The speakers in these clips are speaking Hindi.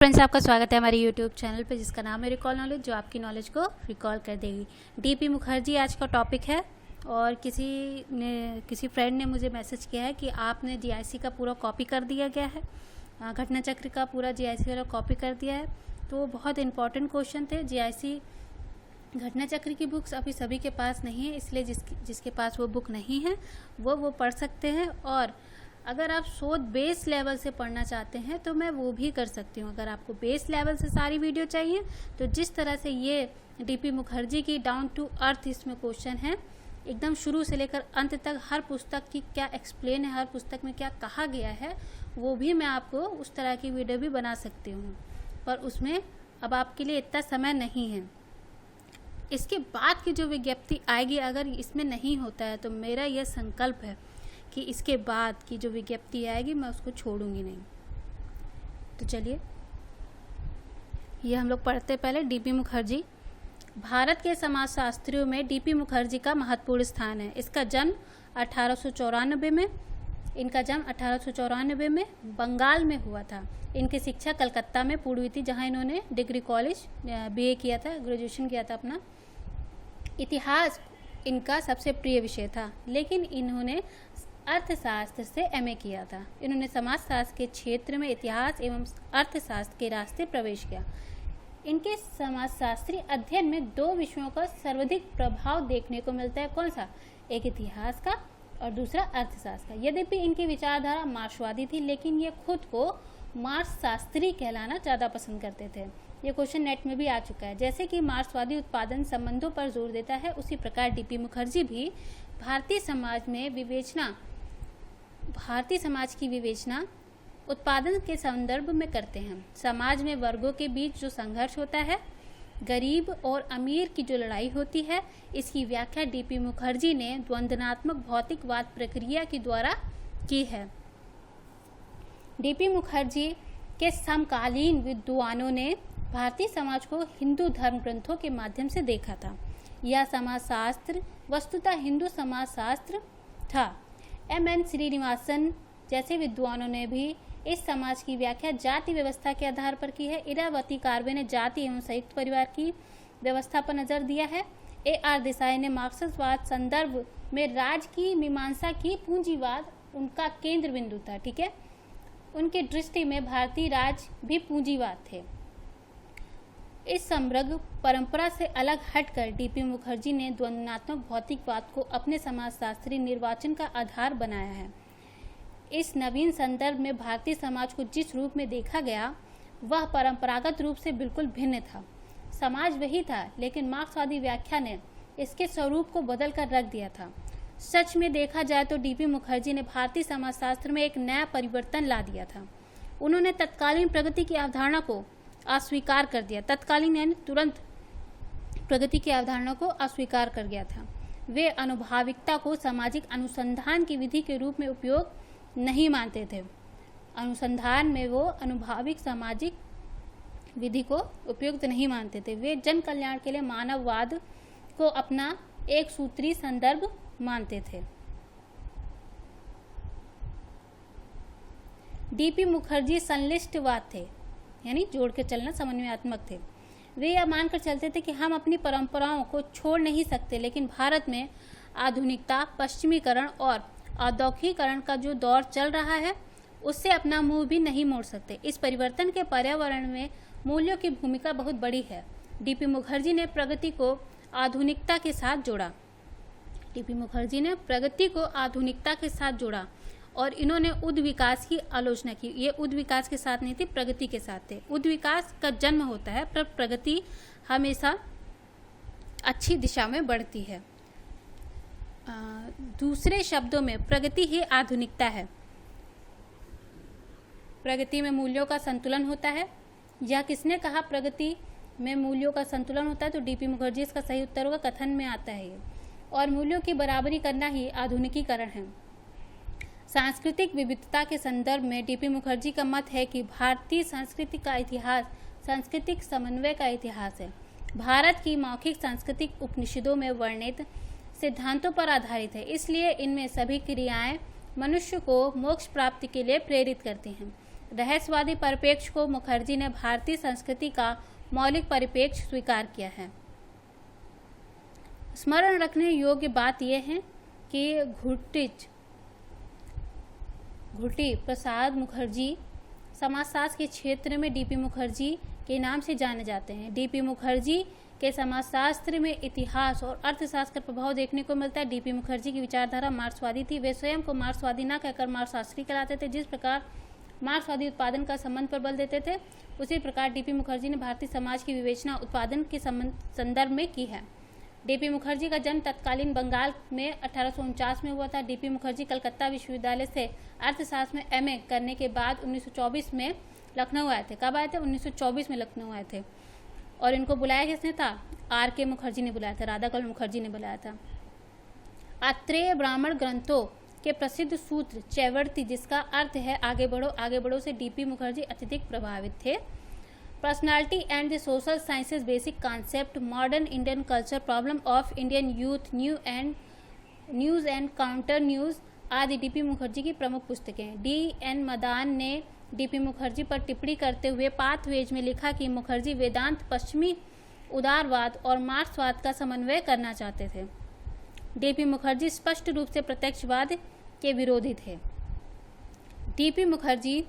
फ्रेंड्स, आपका स्वागत है हमारे यूट्यूब चैनल पे जिसका नाम है रिकॉल नॉलेज, जो आपकी नॉलेज को रिकॉल कर देगी। डीपी मुखर्जी आज का टॉपिक है। और किसी फ्रेंड ने मुझे मैसेज किया है कि आपने जीआईसी का पूरा कॉपी कर दिया गया है, घटना चक्र का पूरा जीआईसी वाला कॉपी कर दिया है। तो बहुत इंपॉर्टेंट क्वेश्चन थे। जीआईसी घटना चक्र की बुक्स अभी सभी के पास नहीं है, इसलिए जिसके पास वो बुक नहीं है वो पढ़ सकते हैं। और अगर आप शोध बेस लेवल से पढ़ना चाहते हैं तो मैं वो भी कर सकती हूँ। अगर आपको बेस लेवल से सारी वीडियो चाहिए तो जिस तरह से ये डीपी मुखर्जी की डाउन टू अर्थ इसमें क्वेश्चन है, एकदम शुरू से लेकर अंत तक हर पुस्तक की क्या एक्सप्लेन है, हर पुस्तक में क्या कहा गया है, वो भी मैं आपको उस तरह की वीडियो भी बना सकती हूँ। पर उसमें अब आपके लिए इतना समय नहीं है। इसके बाद की जो विज्ञप्ति आएगी, अगर इसमें नहीं होता है तो मेरा यह संकल्प है कि इसके बाद की जो विज्ञप्ति आएगी मैं उसको छोड़ूंगी नहीं। तो चलिए ये हम लोग पढ़ते पहले। डीपी मुखर्जी, भारत के समाजशास्त्रियों में डीपी मुखर्जी का महत्वपूर्ण स्थान है। इसका जन्म 1894 में बंगाल में हुआ था। इनकी शिक्षा कलकत्ता में पूरी हुई थी, जहां इन्होंने डिग्री कॉलेज बीए किया था, ग्रेजुएशन किया था अपना। इतिहास इनका सबसे प्रिय विषय था, लेकिन इन्होंने अर्थशास्त्र से एमए किया था। इन्होंने समाजशास्त्र के क्षेत्र में इतिहास एवं अर्थशास्त्र के रास्ते प्रवेश किया। इनके समाजशास्त्रीय अध्ययन में दो विषयों का सर्वाधिक प्रभाव देखने को मिलता है। कौन सा? एक इतिहास का और दूसरा अर्थशास्त्र का। यद्यपि इनकी विचारधारा मार्क्सवादी थी, लेकिन ये खुद को मार्क्सशास्त्री कहलाना ज़्यादा पसंद करते थे। ये क्वेश्चन नेट में भी आ चुका है। जैसे कि मार्क्सवादी उत्पादन संबंधों पर जोर देता है, उसी प्रकार डीपी मुखर्जी भी भारतीय समाज की विवेचना उत्पादन के संदर्भ में करते हैं। समाज में वर्गों के बीच जो संघर्ष होता है, गरीब और अमीर की जो लड़ाई होती है, इसकी व्याख्या डीपी मुखर्जी ने द्वंद्वात्मक भौतिकवाद प्रक्रिया के द्वारा की है। डीपी मुखर्जी के समकालीन विद्वानों ने भारतीय समाज को हिंदू धर्म ग्रंथों के माध्यम से देखा था। यह समाजशास्त्र वस्तुतः हिंदू समाजशास्त्र था। एम.एन. श्रीनिवासन जैसे विद्वानों ने भी इस समाज की व्याख्या जाति व्यवस्था के आधार पर की है। इरावती कार्वे ने जाति एवं संयुक्त परिवार की व्यवस्था पर नजर दिया है। A.R. देसाई ने मार्क्सवाद संदर्भ में राज की मीमांसा की। पूंजीवाद उनका केंद्र बिंदु था। ठीक है, उनके दृष्टि में भारतीय राज भी पूंजीवाद थे। इस समग्र परंपरा से अलग हटकर डीपी मुखर्जी ने द्वंद्वात्मक भौतिकवाद को अपने समाजशास्त्रीय निर्वाचन का आधार बनाया है। इस नवीन संदर्भ में भारतीय समाज को जिस रूप में देखा गया, वह परंपरागत रूप से बिल्कुल भिन्न था। समाज वही था, लेकिन मार्क्सवादी व्याख्या ने इसके स्वरूप को बदल कर रख दिया था। सच में देखा जाए तो डीपी मुखर्जी ने भारतीय समाजशास्त्र में एक नया परिवर्तन ला दिया था। उन्होंने तत्कालीन प्रगति की अवधारणा को अस्वीकार कर दिया। तत्कालीन यानी तुरंत प्रगति की अवधारणा को अस्वीकार कर गया था। वे अनुभाविकता को सामाजिक अनुसंधान की विधि के रूप में उपयोग नहीं मानते थे। अनुसंधान में वो अनुभाविक सामाजिक विधि को उपयुक्त नहीं मानते थे। वे जन कल्याण के लिए मानववाद को अपना एक सूत्री संदर्भ मानते थे। डीपी मुखर्जी संश्लिष्टवाद थे, यानी जोड़ के चलना समन्वयात्मक थे। वे यह मानकर चलते थे कि हम अपनी परंपराओं को छोड़ नहीं सकते, लेकिन भारत में आधुनिकता, पश्चिमीकरण और औद्योगिकीकरण का जो दौर चल रहा है, उससे अपना मुंह भी नहीं मोड़ सकते। इस परिवर्तन के पर्यावरण में मूल्यों की भूमिका बहुत बड़ी है। डीपी मुखर्जी ने प्रगति को आधुनिकता के साथ जोड़ा। और इन्होंने उद्विकास की आलोचना की। ये उद्विकास के साथ नहीं थी, प्रगति के साथ थे। उद्विकास का जन्म होता है, पर प्रगति हमेशा अच्छी दिशा में बढ़ती है। दूसरे शब्दों में प्रगति ही आधुनिकता है। प्रगति में मूल्यों का संतुलन होता है। यह किसने कहा प्रगति में मूल्यों का संतुलन होता है? तो डीपी मुखर्जी इसका सही उत्तर होगा, कथन में आता है ये। और मूल्यों की बराबरी करना ही आधुनिकीकरण है। सांस्कृतिक विविधता के संदर्भ में डीपी मुखर्जी का मत है कि भारतीय संस्कृति का इतिहास सांस्कृतिक समन्वय का इतिहास है। भारत की मौखिक सांस्कृतिक उपनिषदों में वर्णित सिद्धांतों पर आधारित है, इसलिए इनमें सभी क्रियाएं मनुष्य को मोक्ष प्राप्ति के लिए प्रेरित करती हैं। रहस्यवादी परिप्रेक्ष्य को मुखर्जी ने भारतीय संस्कृति का मौलिक परिप्रेक्ष्य स्वीकार किया है। स्मरण रखने योग्य बात यह है कि घुटी प्रसाद मुखर्जी समाजशास्त्र के क्षेत्र में डीपी मुखर्जी के नाम से जाने जाते हैं। डीपी मुखर्जी के समाजशास्त्र में इतिहास और अर्थशास्त्र का प्रभाव देखने को मिलता है। डीपी मुखर्जी की विचारधारा मार्क्सवादी थी। वे स्वयं को मार्क्सवादी न कहकर मार्क्सशास्त्री कहलाते थे। जिस प्रकार मार्क्सवादी उत्पादन का संबंध पर बल देते थे, उसी प्रकार डीपी मुखर्जी ने भारतीय समाज की विवेचना उत्पादन के संदर्भ में की है। डीपी मुखर्जी का जन्म तत्कालीन बंगाल में 1849 में हुआ था। डीपी मुखर्जी कलकत्ता विश्वविद्यालय से अर्थशास्त्र में एमए करने के बाद 1924 में लखनऊ आए थे। कब आए थे? 1924 में लखनऊ आए थे। और इनको बुलाया किसने था? आर.के. मुखर्जी ने बुलाया था, राधाकमल मुखर्जी ने बुलाया था। आत्रेय ब्राह्मण ग्रंथों के प्रसिद्ध सूत्र चैवर्ती, जिसका अर्थ है आगे बढ़ो से डीपी मुखर्जी अत्यधिक प्रभावित थे। Personality and the social sciences basic concept, modern Indian culture, problem of Indian youth, news and counter news आदि डीपी मुखर्जी की प्रमुख पुस्तकें। D.N. मदान ने डीपी मुखर्जी पर टिप्पणी करते हुए पाथवेज में लिखा कि मुखर्जी वेदांत, पश्चिमी उदारवाद और मार्क्सवाद का समन्वय करना चाहते थे। डीपी मुखर्जी स्पष्ट रूप से प्रत्यक्षवाद के विरोधी थे। डीपी मुखर्जी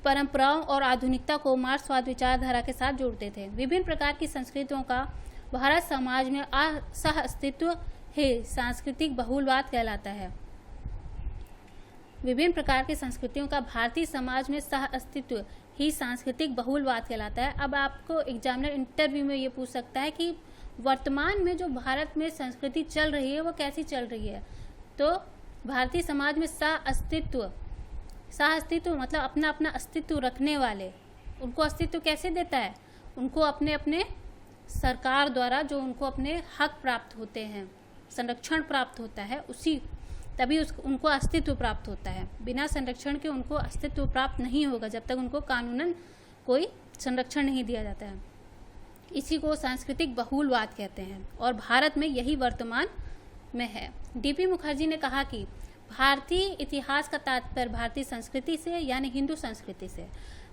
परंपराओं और आधुनिकता को मार्क्सवाद विचारधारा के साथ जोड़ते थे। विभिन्न प्रकार की संस्कृतियों का भारत समाज में सह अस्तित्व ही सांस्कृतिक बहुलवाद कहलाता है। विभिन्न प्रकार की संस्कृतियों का भारतीय समाज में सह अस्तित्व ही सांस्कृतिक बहुलवाद कहलाता है। अब आपको एग्जामिनर इंटरव्यू में ये पूछ सकता है कि वर्तमान में जो भारत में संस्कृति चल रही है वो कैसी चल रही है? तो भारतीय समाज में सह अस्तित्व मतलब अपना अपना अस्तित्व रखने वाले, उनको अस्तित्व कैसे देता है? उनको अपने अपने सरकार द्वारा जो उनको अपने हक प्राप्त होते हैं, संरक्षण प्राप्त होता है, तभी उनको अस्तित्व प्राप्त होता है। बिना संरक्षण के उनको अस्तित्व प्राप्त नहीं होगा जब तक उनको कानूनन कोई संरक्षण नहीं दिया जाता है। इसी को सांस्कृतिक बहुलवाद कहते हैं और भारत में यही वर्तमान में है। डीपी मुखर्जी ने कहा कि भारतीय इतिहास का तात्पर्य भारतीय संस्कृति से यानी हिंदू संस्कृति से।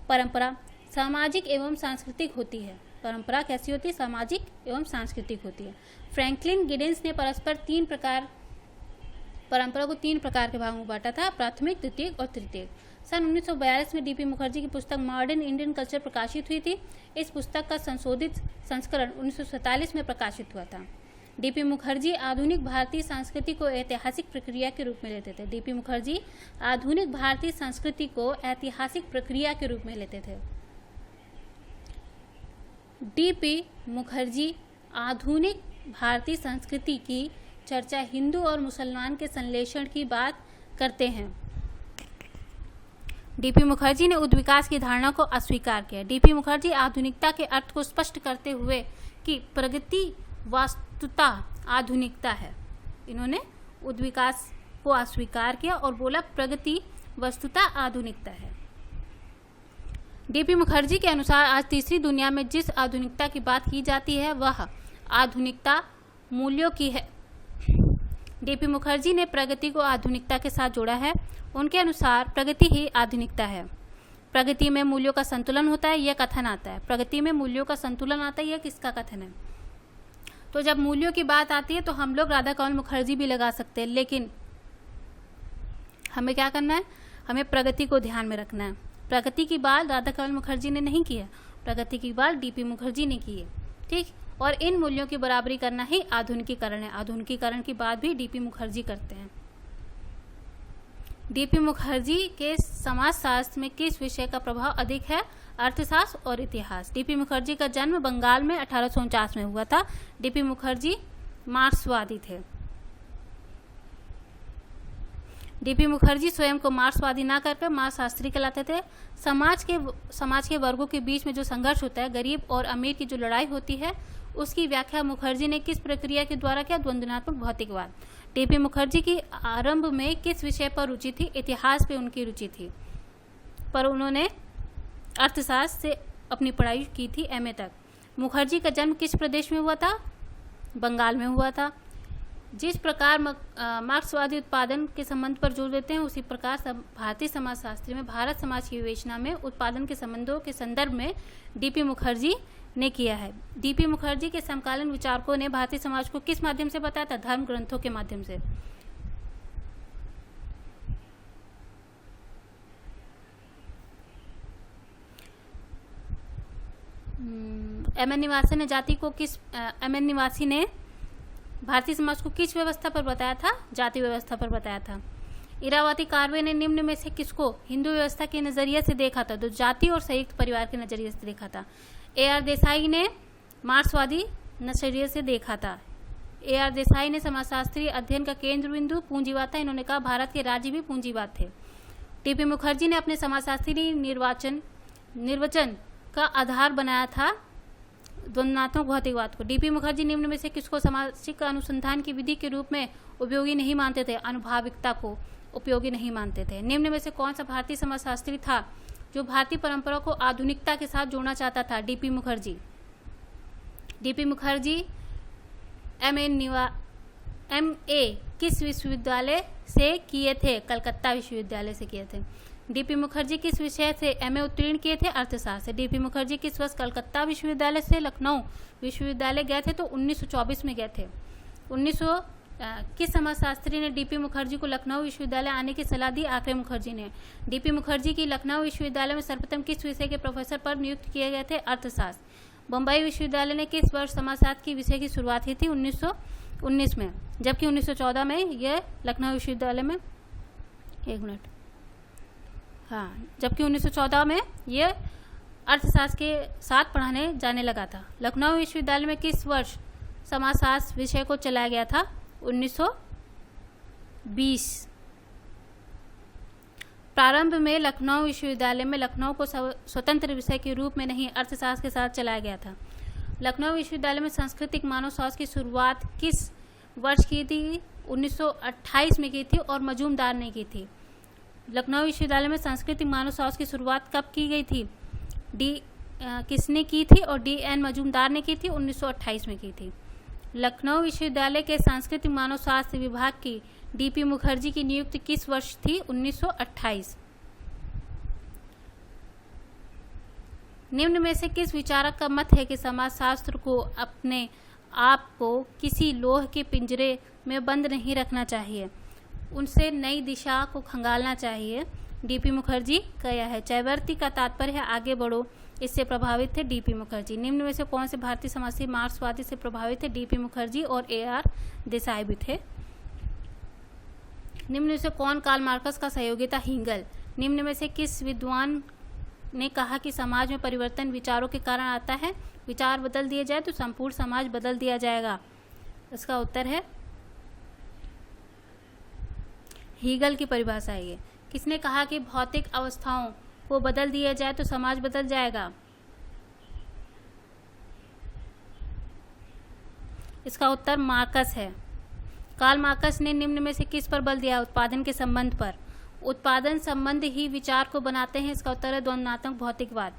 परंपरा सामाजिक एवं सांस्कृतिक होती है। परंपरा कैसी होती है? सामाजिक एवं सांस्कृतिक होती है। फ्रैंकलिन गिडेंस ने परंपरा को तीन प्रकार के भागों में बांटा था, प्राथमिक, द्वितीयक और तृतीयक। सन 1942 में डीपी मुखर्जी की पुस्तक मॉडर्न इंडियन कल्चर प्रकाशित हुई थी। इस पुस्तक का संशोधित संस्करण 1947 में प्रकाशित हुआ था। डीपी मुखर्जी आधुनिक भारतीय संस्कृति को ऐतिहासिक प्रक्रिया के रूप में लेते थे। डीपी मुखर्जी आधुनिक भारतीय संस्कृति को ऐतिहासिक प्रक्रिया के रूप में लेते थे। डीपी मुखर्जी आधुनिक भारतीय संस्कृति की चर्चा हिंदू और मुसलमान के संश्लेषण की बात करते हैं। डीपी मुखर्जी ने उद्विकास की धारणा को अस्वीकार किया। डीपी मुखर्जी आधुनिकता के अर्थ को स्पष्ट करते हुए कि प्रगति वास्तुतः आधुनिकता है। इन्होंने उद्विकास को अस्वीकार किया और बोला प्रगति वस्तुतः आधुनिकता है। डीपी मुखर्जी के अनुसार आज तीसरी दुनिया में जिस आधुनिकता की बात की जाती है वह आधुनिकता मूल्यों की है। डीपी मुखर्जी ने प्रगति को आधुनिकता के साथ जोड़ा है। उनके अनुसार प्रगति ही आधुनिकता है। प्रगति में मूल्यों का संतुलन होता है, यह कथन आता है। प्रगति में मूल्यों का संतुलन आता है, यह किसका कथन है? तो जब मूल्यों की बात आती है तो हम लोग राधाकमल मुखर्जी भी लगा सकते हैं, लेकिन हमें क्या करना है? हमें प्रगति को ध्यान में रखना है। प्रगति की बात राधाकमल मुखर्जी ने नहीं की है, प्रगति की बात डीपी मुखर्जी ने की है। ठीक, और इन मूल्यों की बराबरी करना ही आधुनिकीकरण है। आधुनिकीकरण की बात भी डीपी मुखर्जी करते हैं। डीपी मुखर्जी के समाजशास्त्र में किस विषय का प्रभाव अधिक है? अर्थशास्त्र और इतिहास। डीपी मुखर्जी का जन्म बंगाल में 1849 में हुआ था। डीपी मुखर्जी मार्क्सवादी थे। डीपी मुखर्जी स्वयं को मार्क्सवादी ना करके मार्क्सशास्त्री कहलाते थे। समाज के वर्गों के बीच में जो संघर्ष होता है, गरीब और अमीर की जो लड़ाई होती है, उसकी व्याख्या मुखर्जी ने किस प्रक्रिया के द्वारा किया? द्वंद्वात्मक भौतिकवाद। डीपी मुखर्जी की आरंभ में किस विषय पर रुचि थी? इतिहास पे उनकी रुचि थी, पर उन्होंने अर्थशास्त्र से अपनी पढ़ाई की थी एमए तक। मुखर्जी का जन्म किस प्रदेश में हुआ था? बंगाल में हुआ था। जिस प्रकार मार्क्सवादी उत्पादन के संबंध पर जोर देते हैं, उसी प्रकार भारतीय समाजशास्त्री में भारत समाज की विवेचना में उत्पादन के संबंधों के संदर्भ में डीपी मुखर्जी ने किया है। डीपी मुखर्जी के समकालीन विचारकों ने भारतीय समाज को किस माध्यम से बताया था? धर्म ग्रंथों के माध्यम से। एमएन निवासी ने भारतीय समाज को किस व्यवस्था पर बताया था? जाति व्यवस्था पर बताया था। इरावती कार्वे ने निम्न में से किसको हिंदू व्यवस्था के नजरिए से देखा था? तो जाति और संयुक्त परिवार के नजरिए से देखा था। ए.आर. देसाई ने मार्क्सवादी नजरिए से देखा था। ए.आर. देसाई ने समाजशास्त्री अध्ययन का केंद्र बिंदु पूंजीवाद था। इन्होंने कहा भारत के राज्य भी पूंजीवाद थे। टीपी मुखर्जी ने अपने समाजशास्त्री निर्वचन का आधार बनाया था द्वंद्वात्मक भौतिकवाद को। डीपी मुखर्जी निम्न में से किसको सामाजिक अनुसंधान की विधि के रूप में उपयोगी नहीं मानते थे? अनुभाविकता को उपयोगी नहीं मानते थे। निम्न में से कौन सा भारतीय समाजशास्त्री था जो भारतीय परंपरा को आधुनिकता के साथ जोड़ना चाहता था? DP Mukherjee. DP Mukherjee MA किस विश्वविद्यालय से किए थे? कलकत्ता विश्वविद्यालय से किए थे। डीपी मुखर्जी किस विषय से एमए उत्तीर्ण किए थे? अर्थशास्त्र से। डीपी मुखर्जी किस वर्ष कलकत्ता विश्वविद्यालय से लखनऊ विश्वविद्यालय गए थे? तो 1924 में गए थे। किस समाजशास्त्री ने डीपी मुखर्जी को लखनऊ विश्वविद्यालय आने की सलाह दी? आकरे मुखर्जी ने। डीपी मुखर्जी की लखनऊ विश्वविद्यालय में सर्वप्रथम किस विषय के प्रोफेसर पर नियुक्त किए गए थे? अर्थशास्त्र। बम्बई विश्वविद्यालय ने किस वर्ष समाजशास्त्र की विषय की शुरुआत की थी? 1919 में। जबकि 1914 में यह लखनऊ विश्वविद्यालय में जबकि 1914 में यह अर्थशास्त्र के साथ पढ़ाने जाने लगा था। लखनऊ विश्वविद्यालय में किस वर्ष समाजशास्त्र विषय को चलाया गया था? 1920। प्रारंभ में लखनऊ विश्वविद्यालय में लखनऊ को स्वतंत्र विषय के रूप में नहीं, अर्थशास्त्र के साथ चलाया गया था। लखनऊ विश्वविद्यालय में सांस्कृतिक मानव शास्त्र की शुरुआत किस वर्ष की थी? 1928 में की थी और मजूमदार ने की थी। लखनऊ विश्वविद्यालय में सांस्कृतिक मानव शास्त्र की शुरुआत कब की गई थी? किसने की थी? और D.N. मजूमदार ने की थी। 1928 में की थी। लखनऊ विश्वविद्यालय के सांस्कृतिक मानव शास्त्र विभाग की डीपी मुखर्जी की नियुक्ति किस वर्ष थी? 1928। निम्न में से किस विचारक का मत है कि समाजशास्त्र को अपने आप को किसी लोह के पिंजरे में बंद नहीं रखना चाहिए, उनसे नई दिशा को खंगालना चाहिए? डीपी मुखर्जी का यह है। चैवर्ती का तात्पर्य है आगे बढ़ो, इससे प्रभावित थे डीपी मुखर्जी। निम्न में से कौन से भारतीय समाजशास्त्री मार्क्सवादी से प्रभावित थे? डीपी मुखर्जी और ए.आर. देसाई भी थे। निम्न में से कौन कार्ल मार्क्स का सहयोगी था? हिगल। निम्न में से किस विद्वान ने कहा कि समाज में परिवर्तन विचारों के कारण आता है? विचार बदल दिए जाए तो संपूर्ण समाज बदल दिया जाएगा। इसका उत्तर है हीगल की परिभाषा है ये। किसने कहा कि भौतिक अवस्थाओं को बदल दिया जाए तो समाज बदल जाएगा? इसका उत्तर मार्कस है। कार्ल मार्कस ने निम्न में से किस पर बल दिया? उत्पादन के संबंध पर। उत्पादन संबंध ही विचार को बनाते हैं। इसका उत्तर है द्वंद्वात्मक भौतिकवाद।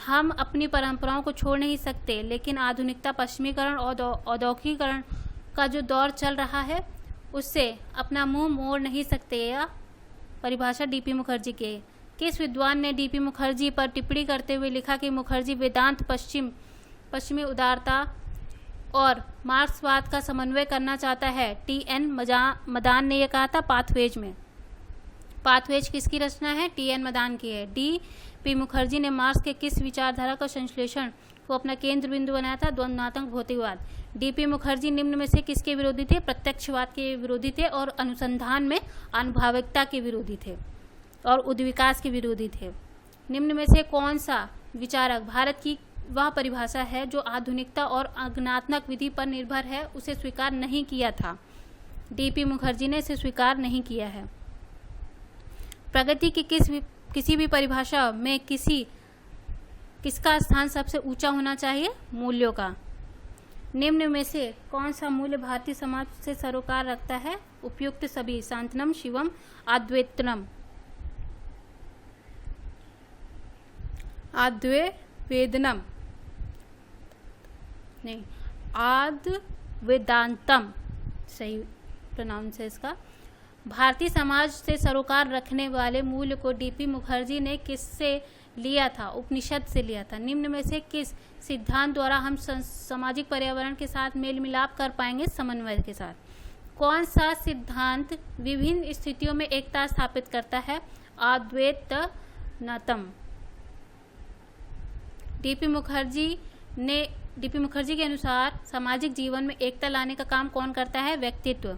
हम अपनी परंपराओं को छोड़ नहीं सकते, लेकिन आधुनिकता, पश्चिमीकरण और औद्योगिकीकरण का जो दौर चल रहा है उससे अपना मुंह मोड़ नहीं सकते। यह परिभाषा डीपी मुखर्जी की है। किस विद्वान ने डीपी मुखर्जी पर टिप्पणी करते हुए लिखा कि मुखर्जी वेदांत, पश्चिमी उदारता और मार्क्सवाद का समन्वय करना चाहता है? T.N. मदान ने यह कहा था पाथवेज में। पाथवेज किसकी रचना है? T.N. मदान की है। डीपी मुखर्जी ने मार्क्स के किस विचारधारा का संश्लेषण को अपना केंद्र बिंदु बनाया था? द्वंद्वात्मक भौतिकवाद। डीपी मुखर्जी निम्न में से किसके विरोधी थे? प्रत्यक्षवाद के विरोधी थे और अनुसंधान में अनुभाविकता के विरोधी थे और उद्विकास के विरोधी थे। निम्न में से कौन सा विचारक भारत की वह परिभाषा है जो आधुनिकता और अज्ञानात्मक विधि पर निर्भर है, उसे स्वीकार नहीं किया था? डीपी मुखर्जी ने इसे स्वीकार नहीं किया है। प्रगति की किसी भी परिभाषा में किसका स्थान सबसे ऊंचा होना चाहिए? मूल्यों का। निम्न में से कौन सा मूल्य भारतीय समाज से सरोकार रखता है? उपयुक्त सभी, शांतनम, शिवम, अद्वैतनम, अद्वैवेदनम नहीं, आद वेदांतम, सही प्रोनाउंस है इसका। भारतीय समाज से सरोकार रखने वाले मूल्य को डीपी मुखर्जी ने किससे लिया था? उपनिषद से लिया था। निम्न में से किस सिद्धांत द्वारा हम सामाजिक पर्यावरण के साथ मेल मिलाप कर पाएंगे? समन्वय के साथ। कौन सा सिद्धांत विभिन्न स्थितियों में एकता स्थापित करता है? अद्वैतनतम। डीपी मुखर्जी के अनुसार सामाजिक जीवन में एकता लाने का काम कौन करता है? व्यक्तित्व।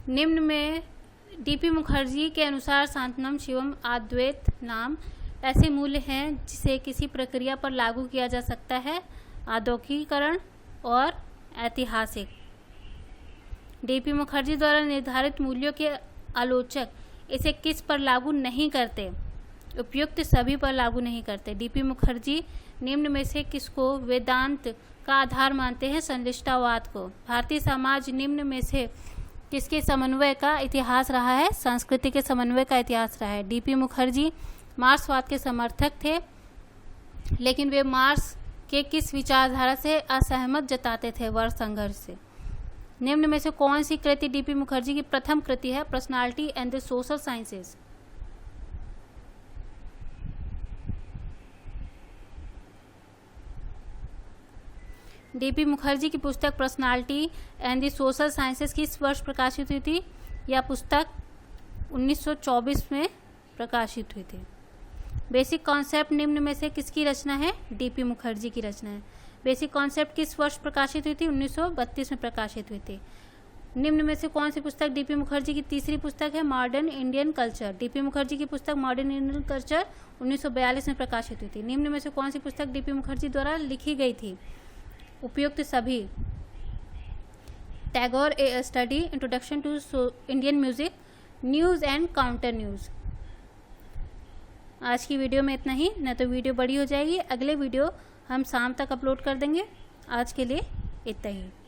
निम्न में डीपी मुखर्जी के अनुसार शांतनम, शिवम, अद्वैत नाम ऐसे मूल्य हैं जिसे किसी प्रक्रिया पर लागू किया जा सकता है? औद्योगिकीकरण और ऐतिहासिक। डीपी मुखर्जी द्वारा निर्धारित मूल्यों के आलोचक इसे किस पर लागू नहीं करते? उपयुक्त सभी पर लागू नहीं करते। डीपी मुखर्जी निम्न में से किसको वेदांत का आधार मानते हैं? संलिष्टतावाद को। भारतीय समाज निम्न में से किसके समन्वय का इतिहास रहा है? संस्कृति के समन्वय का इतिहास रहा है। डीपी मुखर्जी मार्क्सवाद के समर्थक थे, लेकिन वे मार्क्स के किस विचारधारा से असहमत जताते थे? वर्ग संघर्ष से। निम्न में से कौन सी कृति डीपी मुखर्जी की प्रथम कृति है? Personality and the social sciences. DP Mukherjee की पुस्तक personality and the social sciences किस वर्ष प्रकाशित हुई थी? यह पुस्तक 1924 में प्रकाशित हुई थी। बेसिक कॉन्सेप्ट निम्न में से किसकी रचना है? डीपी मुखर्जी की रचना है। बेसिक कॉन्सेप्ट किस वर्ष प्रकाशित हुई थी? 1932 में प्रकाशित हुई थी। निम्न में से कौन सी पुस्तक डीपी मुखर्जी की तीसरी पुस्तक है? Modern Indian culture. DP Mukherjee की पुस्तक मॉडर्न इंडियन कल्चर 1942 में प्रकाशित हुई थी। निम्न में से कौन सी पुस्तक डीपी मुखर्जी द्वारा लिखी गई थी? उपयुक्त सभी। Tagore a study, introduction to Indian music, news and counter news. आज की वीडियो में इतना ही, न तो वीडियो बड़ी हो जाएगी। अगले वीडियो हम शाम तक अपलोड कर देंगे। आज के लिए इतना ही।